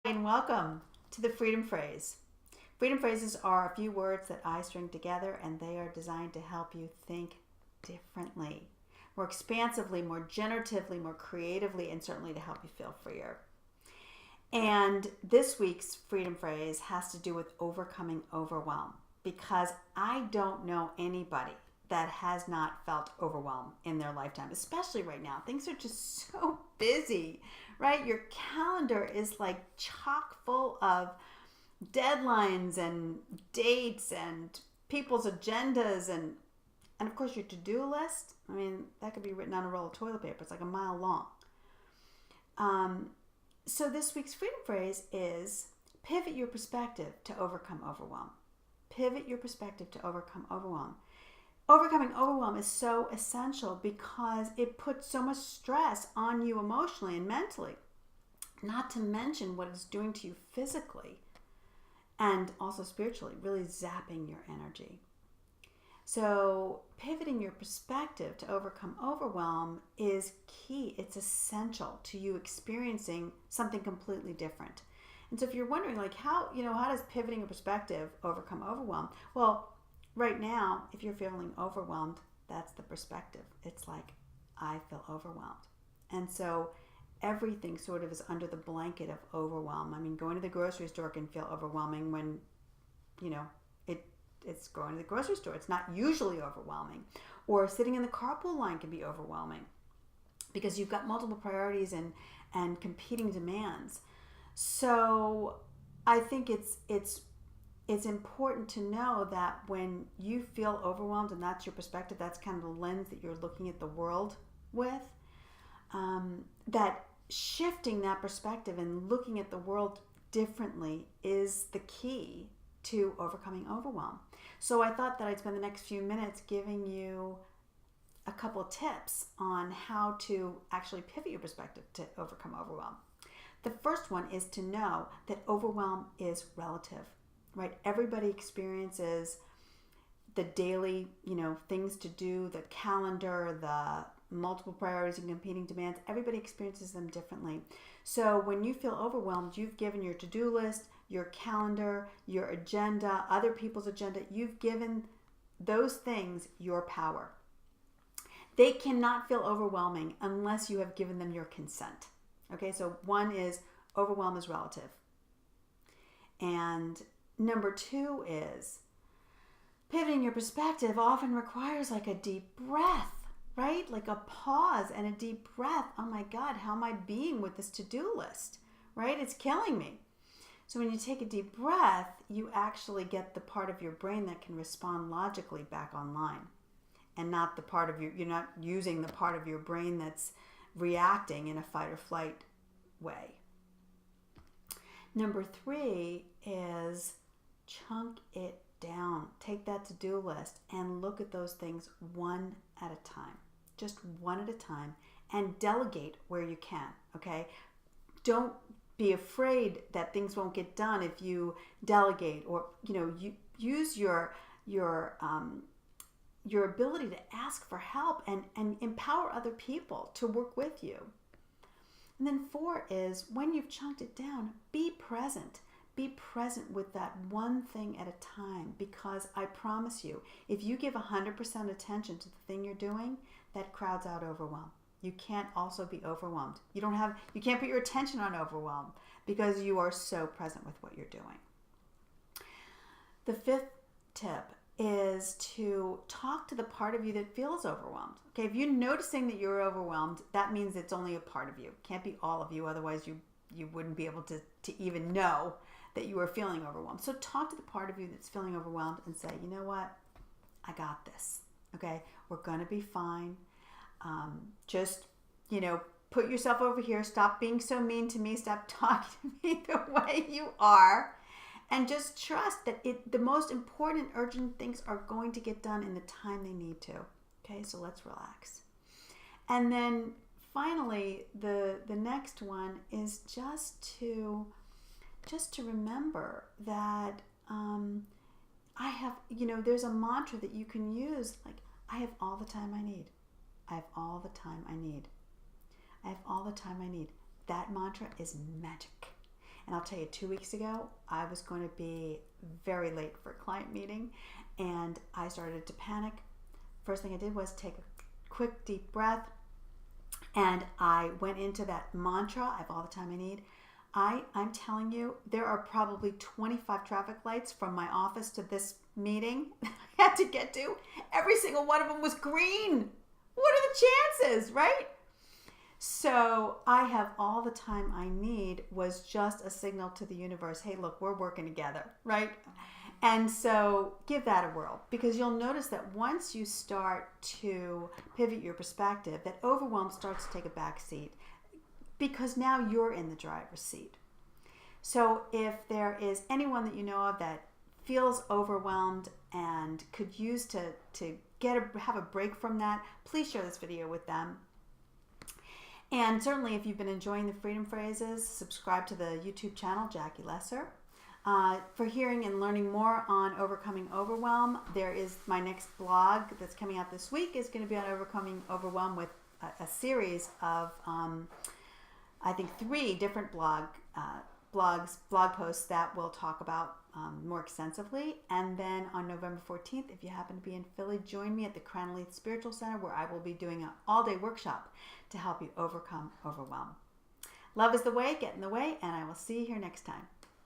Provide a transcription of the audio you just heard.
And welcome to the Freedom Phrase. Freedom phrases are a few words that I string together, and they are designed to help you think differently, more expansively, more generatively, more creatively, and certainly to help you feel freer. And this week's freedom phrase has to do with overcoming overwhelm, because I don't know anybody that has not felt overwhelmed in their lifetime, especially right now. Things are just so busy, right? Your calendar is like chock full of deadlines and dates and people's agendas and of course your to-do list. I mean, that could be written on a roll of toilet paper. It's like a mile long. So this week's freedom phrase is pivot your perspective to overcome overwhelm. Pivot your perspective to overcome overwhelm. Overcoming overwhelm is so essential because it puts so much stress on you emotionally and mentally, not to mention what it's doing to you physically and also spiritually, really zapping your energy. So pivoting your perspective to overcome overwhelm is key. It's essential to you experiencing something completely different. And so if you're wondering how does pivoting your perspective overcome overwhelm? Well, right now, if you're feeling overwhelmed, that's the perspective. It's like, I feel overwhelmed. And so everything sort of is under the blanket of overwhelm. I mean, going to the grocery store can feel overwhelming when, it's going to the grocery store. It's not usually overwhelming. Or sitting in the carpool line can be overwhelming because you've got multiple priorities and competing demands. So I think it's important to know that when you feel overwhelmed and that's your perspective, that's kind of the lens that you're looking at the world with, that shifting that perspective and looking at the world differently is the key to overcoming overwhelm. So I thought that I'd spend the next few minutes giving you a couple of tips on how to actually pivot your perspective to overcome overwhelm. The first one is to know that overwhelm is relative, right? Everybody experiences the daily, things to do, the calendar, the multiple priorities and competing demands. Everybody experiences them differently. So when you feel overwhelmed, you've given your to-do list, your calendar, your agenda, other people's agenda. You've given those things your power. They cannot feel overwhelming unless you have given them your consent. Okay, so one is overwhelm is relative. And number two is pivoting your perspective often requires like a deep breath, right? Like a pause and a deep breath. Oh my God, how am I being with this to-do list, right? It's killing me. So when you take a deep breath, you actually get the part of your brain that can respond logically back online, and not the part of you're not using the part of your brain that's reacting in a fight or flight way. Number three is chunk it down. Take that to-do list and look at those things one at a time, just one at a time, and delegate where you can, okay? Don't be afraid that things won't get done if you delegate, or you use your ability to ask for help and empower other people to work with you. And then four is, when you've chunked it down, be present. Be present with that one thing at a time, because I promise you, if you give 100% attention to the thing you're doing, that crowds out overwhelm. You can't also be overwhelmed. You can't put your attention on overwhelm because you are so present with what you're doing. The fifth tip is to talk to the part of you that feels overwhelmed. Okay, if you're noticing that you're overwhelmed, that means it's only a part of you. It can't be all of you, otherwise you wouldn't be able to even know that you are feeling overwhelmed. So talk to the part of you that's feeling overwhelmed and say, you know what? I got this. Okay, we're gonna be fine. Just, put yourself over here. Stop being so mean to me. Stop talking to me the way you are. And just trust that the most important, urgent things are going to get done in the time they need to. Okay, so let's relax. And then finally, the next one is just to remember that I have, there's a mantra that you can use, like, I have all the time I need. I have all the time I need. I have all the time I need. That mantra is magic. And I'll tell you, 2 weeks ago, I was going to be very late for a client meeting, and I started to panic. First thing I did was take a quick deep breath, and I went into that mantra. I have all the time I need. I'm telling you, there are probably 25 traffic lights from my office to this meeting I had to get to. Every single one of them was green. What are the chances, right? So I have all the time I need was just a signal to the universe. Hey, look, we're working together, right? And so give that a whirl, because you'll notice that once you start to pivot your perspective, that overwhelm starts to take a back seat, because now you're in the driver's seat. So if there is anyone that you know of that feels overwhelmed and could use to have a break from that, please share this video with them. And certainly if you've been enjoying the Freedom Phrases, subscribe to the YouTube channel, Jackie Lesser. For hearing and learning more on overcoming overwhelm, there is my next blog that's coming out this week is going to be on overcoming overwhelm with a series of, I think, 3 different blog posts that we'll talk about more extensively. And then on November 14th, if you happen to be in Philly, join me at the Crown Leith Spiritual Center, where I will be doing an all-day workshop to help you overcome overwhelm. Love is the way, get in the way, and I will see you here next time.